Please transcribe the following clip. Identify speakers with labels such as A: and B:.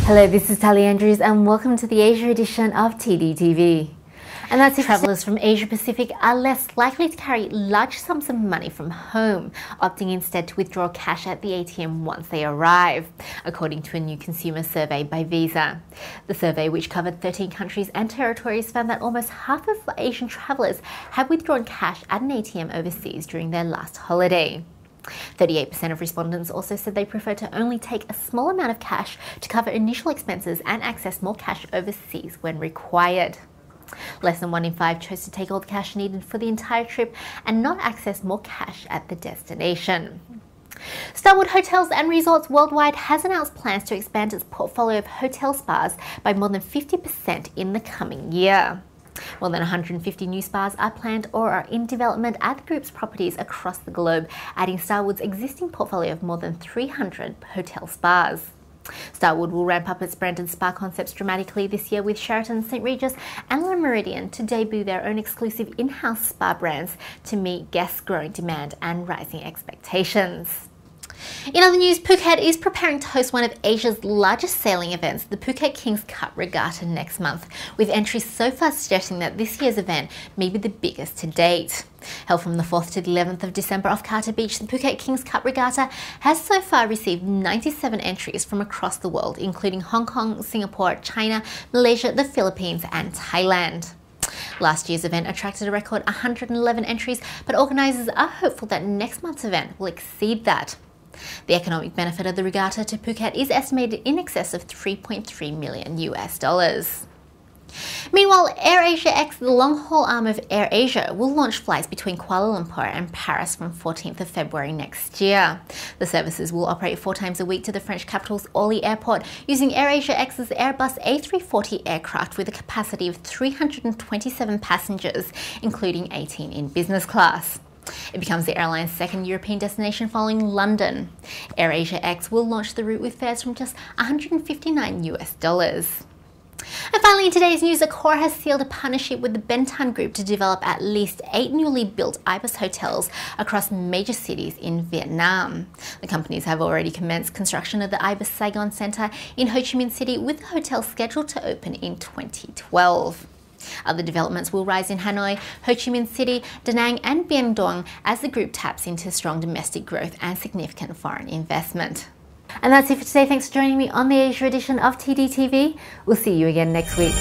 A: Hello, this is Tali Andrews and welcome to the Asia edition of TDTV. And that's if travellers from Asia Pacific are less likely to carry large sums of money from home, opting instead to withdraw cash at the ATM once they arrive, according to a new consumer survey by Visa. The survey, which covered 13 countries and territories, found that almost half of Asian travellers have withdrawn cash at an ATM overseas during their last holiday. 38% of respondents also said they prefer to only take a small amount of cash to cover initial expenses and access more cash overseas when required. Less than 1 in 5 chose to take all the cash needed for the entire trip and not access more cash at the destination. Starwood Hotels and Resorts Worldwide has announced plans to expand its portfolio of hotel spas by more than 50% in the coming year. More than 150 new spas are planned or are in development at the group's properties across the globe, adding Starwood's existing portfolio of more than 300 hotel spas. Starwood will ramp up its branded spa concepts dramatically this year, with Sheraton, St Regis and Le Méridien to debut their own exclusive in-house spa brands to meet guests' growing demand and rising expectations. In other news, Phuket is preparing to host one of Asia's largest sailing events, the Phuket Kings Cup Regatta, next month, with entries so far suggesting that this year's event may be the biggest to date. Held from the 4th to the 11th of December off Carter Beach, the Phuket Kings Cup Regatta has so far received 97 entries from across the world, including Hong Kong, Singapore, China, Malaysia, the Philippines and Thailand. Last year's event attracted a record 111 entries, but organisers are hopeful that next month's event will exceed that. The economic benefit of the regatta to Phuket is estimated in excess of $3.3 million. Meanwhile, AirAsiaX, the long-haul arm of AirAsia, will launch flights between Kuala Lumpur and Paris from 14th of February next year. The services will operate 4 times a week to the French capital's Orly airport using AirAsiaX's Airbus A340 aircraft with a capacity of 327 passengers, including 18 in business class. It becomes the airline's second European destination following London. AirAsiaX will launch the route with fares from just $159. And finally, in today's news, Accor has sealed a partnership with the Bentan Group to develop at least 8 newly built Ibis hotels across major cities in Vietnam. The companies have already commenced construction of the Ibis Saigon Centre in Ho Chi Minh City, with the hotel scheduled to open in 2012. Other developments will rise in Hanoi, Ho Chi Minh City, Da Nang and Bien Duong as the group taps into strong domestic growth and significant foreign investment. And that's it for today. Thanks for joining me on the Asia edition of TDTV. We'll see you again next week.